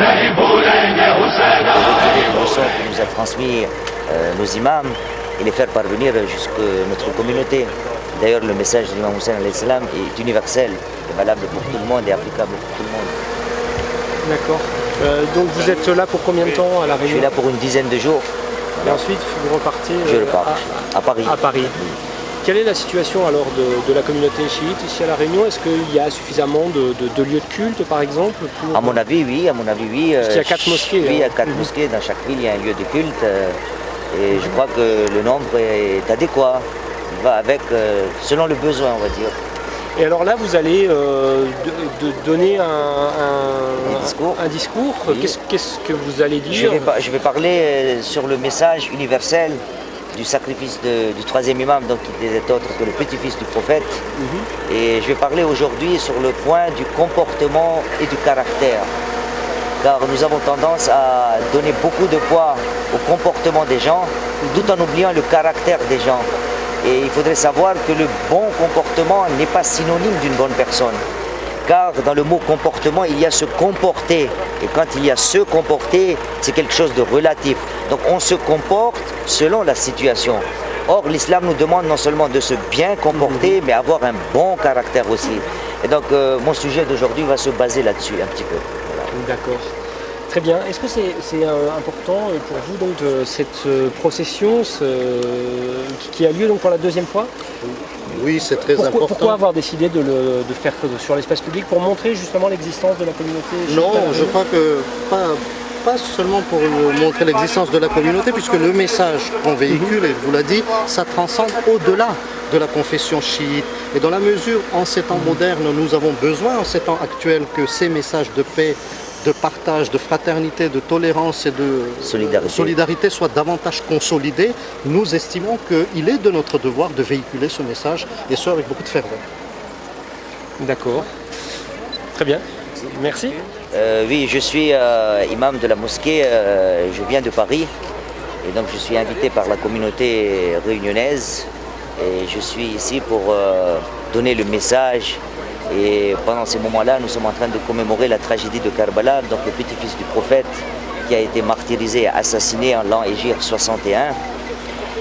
les leçons que nous a transmis nos imams et les faire parvenir jusqu'à notre communauté. D'ailleurs, le message de l'imam Hussein alayhi salam est universel, est valable pour tout le monde et applicable pour tout le monde. D'accord. Donc vous êtes là pour combien de temps à La Réunion? Je suis là pour une dizaine de jours. Et ensuite, vous repartez Je repars à Paris. À Paris. Quelle est la situation alors de la communauté chiite ici à La Réunion? Est-ce qu'il y a suffisamment de lieux de culte par exemple pour... À mon avis, oui. Parce qu'il y a 4 mosquées. Oui, il y a 4 mosquées. Dans chaque ville, il y a un lieu de culte. Et je crois que le nombre est adéquat. Il va avec, selon le besoin, on va dire. Et alors là, vous allez donner un discours. Oui. Qu'est-ce que vous allez dire? Je vais parler sur le message universel du sacrifice du troisième imam, donc qui n'est autre que le petit-fils du prophète. Et je vais parler aujourd'hui sur le point du comportement et du caractère. Car nous avons tendance à donner beaucoup de poids au comportement des gens, tout en oubliant le caractère des gens. Et il faudrait savoir que le bon comportement n'est pas synonyme d'une bonne personne. Car dans le mot comportement, il y a se comporter. Et quand il y a se comporter, c'est quelque chose de relatif. Donc on se comporte selon la situation. Or, l'islam nous demande non seulement de se bien comporter, mais avoir un bon caractère aussi. Et donc mon sujet d'aujourd'hui va se baser là-dessus un petit peu. Voilà. D'accord. Très bien. Est-ce que c'est important pour vous donc cette procession qui a lieu donc pour la deuxième fois? Oui, c'est très important. Pourquoi avoir décidé de faire sur l'espace public pour montrer justement l'existence de la communauté? Non, je crois que pas seulement pour montrer l'existence de la communauté, puisque le message qu'on véhicule, et je vous l'ai dit, ça transcende au-delà de la confession chiite. Et dans la mesure, en ces temps modernes, nous avons besoin, en ces temps actuels, que ces messages de paix, de partage, de fraternité, de tolérance et de solidarité soient davantage consolidés, nous estimons qu'il est de notre devoir de véhiculer ce message, et ce avec beaucoup de ferveur. D'accord. Très bien. Merci. Oui, je suis imam de la mosquée, je viens de Paris, et donc je suis invité par la communauté réunionnaise, et je suis ici pour donner le message. Et pendant ces moments-là, nous sommes en train de commémorer la tragédie de Karbala, donc le petit-fils du prophète qui a été martyrisé et assassiné en l'an Hégire 61.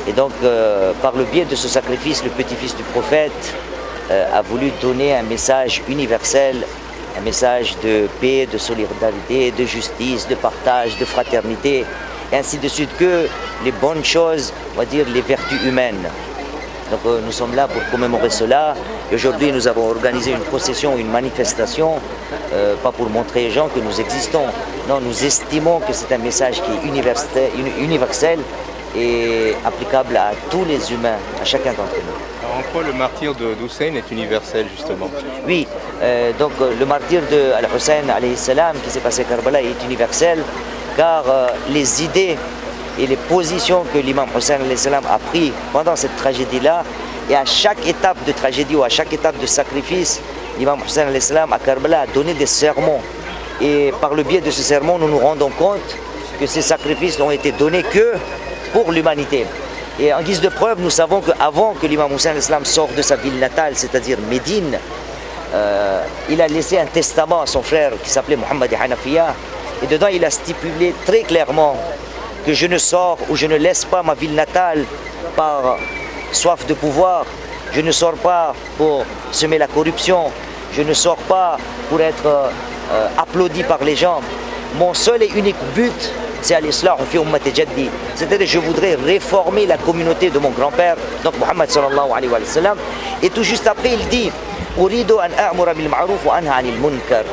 Et donc, par le biais de ce sacrifice, le petit-fils du prophète a voulu donner un message universel, un message de paix, de solidarité, de justice, de partage, de fraternité, et ainsi de suite, que les bonnes choses, on va dire les vertus humaines. Donc nous sommes là pour commémorer cela. Et aujourd'hui, nous avons organisé une procession, une manifestation, pas pour montrer aux gens que nous existons. Non, nous estimons que c'est un message qui est universel et applicable à tous les humains, à chacun d'entre nous. Alors en quoi le martyre d'Hussein est universel, justement? Oui, donc le martyre de Al-Hussein alayhi salam qui s'est passé à Karbala est universel, car les idées et les positions que l'imam Hussein alayhi salam a pris pendant cette tragédie-là, et à chaque étape de tragédie ou à chaque étape de sacrifice, l'imam Hussein alayhi salam à Karbala a donné des sermons. Et par le biais de ces sermons, nous nous rendons compte que ces sacrifices n'ont été donnés que pour l'humanité. Et en guise de preuve, nous savons qu'avant que l'imam Hussein alayhi salam sorte de sa ville natale, c'est-à-dire Médine, il a laissé un testament à son frère qui s'appelait Muhammad Hanafiya. Et dedans, il a stipulé très clairement que je ne sors ou je ne laisse pas ma ville natale par soif de pouvoir, je ne sors pas pour semer la corruption, je ne sors pas pour être applaudi par les gens. Mon seul et unique but, c'est al-islah fi ummati jaddi. C'est-à-dire je voudrais réformer la communauté de mon grand-père, donc Muhammad sallallahu alayhi wa sallam. Et tout juste après, il dit Uridu an a'mura bil ma'ruf wa anha 'anil munkar.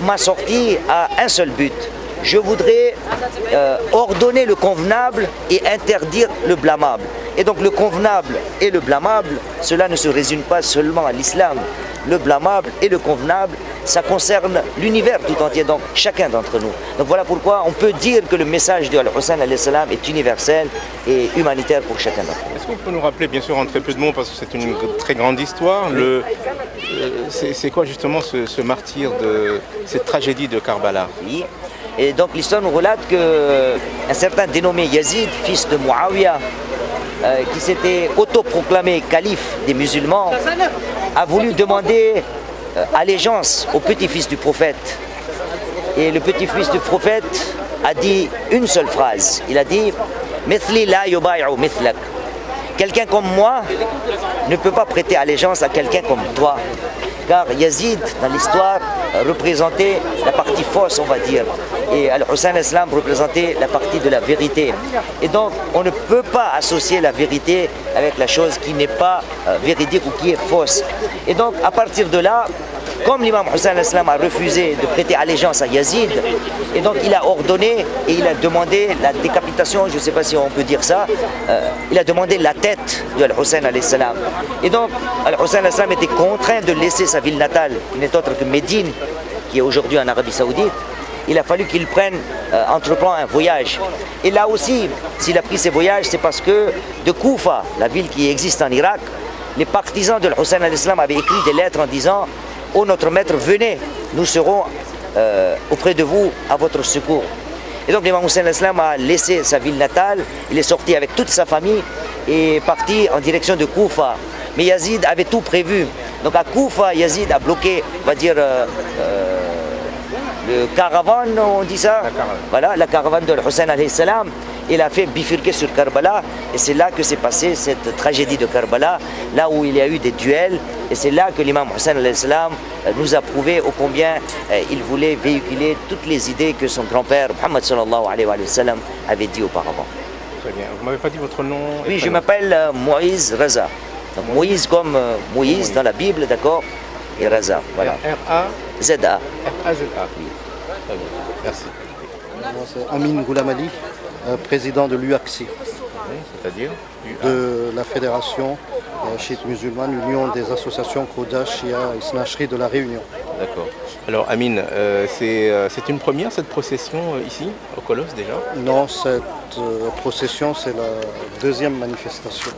Ma sortie a un seul but. Je voudrais ordonner le convenable et interdire le blâmable. Et donc le convenable et le blâmable, cela ne se résume pas seulement à l'islam. Le blâmable et le convenable, ça concerne l'univers tout entier, donc chacun d'entre nous. Donc voilà pourquoi on peut dire que le message de Al-Hussein alayhi salam est universel et humanitaire pour chacun d'entre nous. Est-ce qu'on peut nous rappeler, bien sûr en très peu de mots, parce que c'est une très grande histoire, c'est quoi justement ce martyre de cette tragédie de Karbala? Oui. Et donc l'histoire nous relate qu'un certain dénommé Yazid, fils de Muawiyah, qui s'était autoproclamé calife des musulmans, a voulu demander allégeance au petit-fils du prophète. Et le petit-fils du prophète a dit une seule phrase. Il a dit « Mithli la yubay'u mithlak ». Quelqu'un comme moi ne peut pas prêter allégeance à quelqu'un comme toi. Car Yazid, dans l'histoire, représentait la partie fausse, on va dire. Et Al-Hussein al-Islam représentait la partie de la vérité. Et donc, on ne peut pas associer la vérité avec la chose qui n'est pas véridique ou qui est fausse. Et donc, à partir de là, comme l'imam Hussein al-Islam a refusé de prêter allégeance à Yazid, et donc il a ordonné et il a demandé la décapitation, je ne sais pas si on peut dire ça, il a demandé la tête de Al-Hussein al-Islam. Et donc Al-Hussein al-Islam était contraint de laisser sa ville natale, qui n'est autre que Médine, qui est aujourd'hui en Arabie Saoudite. Il a fallu qu'il entreprend un voyage. Et là aussi, s'il a pris ces voyages, c'est parce que de Koufa, la ville qui existe en Irak, les partisans de Hussein al-Islam avaient écrit des lettres en disant « Oh notre maître, venez, nous serons auprès de vous à votre secours ». Et donc l'imam Hussein al-Islam a laissé sa ville natale, il est sorti avec toute sa famille et est parti en direction de Koufa. Mais Yazid avait tout prévu. Donc à Koufa, Yazid a bloqué, on va dire, le caravane, on dit ça, voilà, la caravane de Hussein alayhi salam. Il a fait bifurquer sur Karbala et c'est là que s'est passée cette tragédie de Karbala, là où il y a eu des duels et c'est là que l'imam Hussein alayhi salam nous a prouvé ô combien il voulait véhiculer toutes les idées que son grand-père Muhammad sallallahu alayhi wa sallam avait dit auparavant. Très bien. Vous ne m'avez pas dit votre nom? Oui, je m'appelle Moïse Raza. Donc Moïse comme Moïse dans la Bible, d'accord, et Raza, voilà. R-A-Z-A. R-A-Z-A. Oui. Très bien. Merci. Moi, c'est Amin Goulamali, président de l'UACSI, C'est-à-dire de la Fédération chiite musulmane, Union des associations Khoja, Shia, Isna-Ashri de la Réunion. D'accord. Alors Amin, c'est une première cette procession ici, au Colosse déjà? Non, cette procession, c'est la deuxième manifestation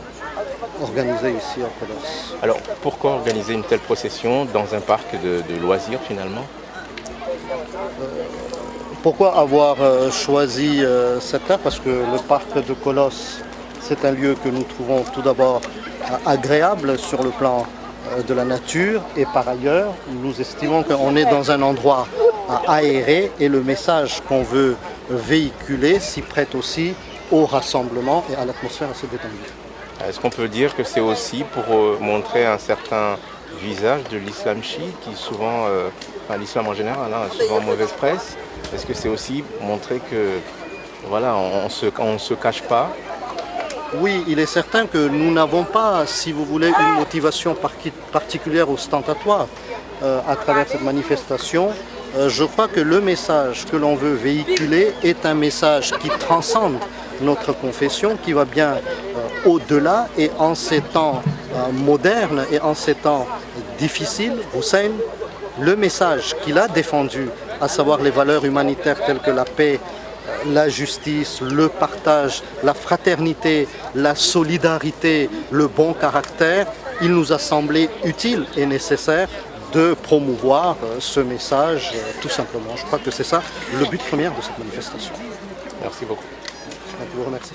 organisée ici à Colosse. Alors pourquoi organiser une telle procession dans un parc de loisirs finalement? Pourquoi avoir choisi cette terre? Parce que le parc de Colosse, c'est un lieu que nous trouvons tout d'abord agréable sur le plan de la nature et par ailleurs, nous estimons qu'on est dans un endroit aéré et le message qu'on veut véhiculer s'y prête aussi au rassemblement et à l'atmosphère assez détendue. Est-ce qu'on peut dire que c'est aussi pour montrer un certain visage de l'islam chiite qui souvent, enfin l'islam en général, a souvent mauvaise presse? Est-ce que c'est aussi montrer que voilà, on se cache pas? Oui, il est certain que nous n'avons pas, si vous voulez, une motivation particulière ostentatoire à travers cette manifestation. Je crois que le message que l'on veut véhiculer est un message qui transcende notre confession, qui va bien au-delà. Et en ces temps modernes et en ces temps difficiles, Hussein, le message qu'il a défendu, à savoir les valeurs humanitaires telles que la paix, la justice, le partage, la fraternité, la solidarité, le bon caractère, il nous a semblé utile et nécessaire de promouvoir ce message tout simplement. Je crois que c'est ça le but premier de cette manifestation. Merci beaucoup. Je vous remercie.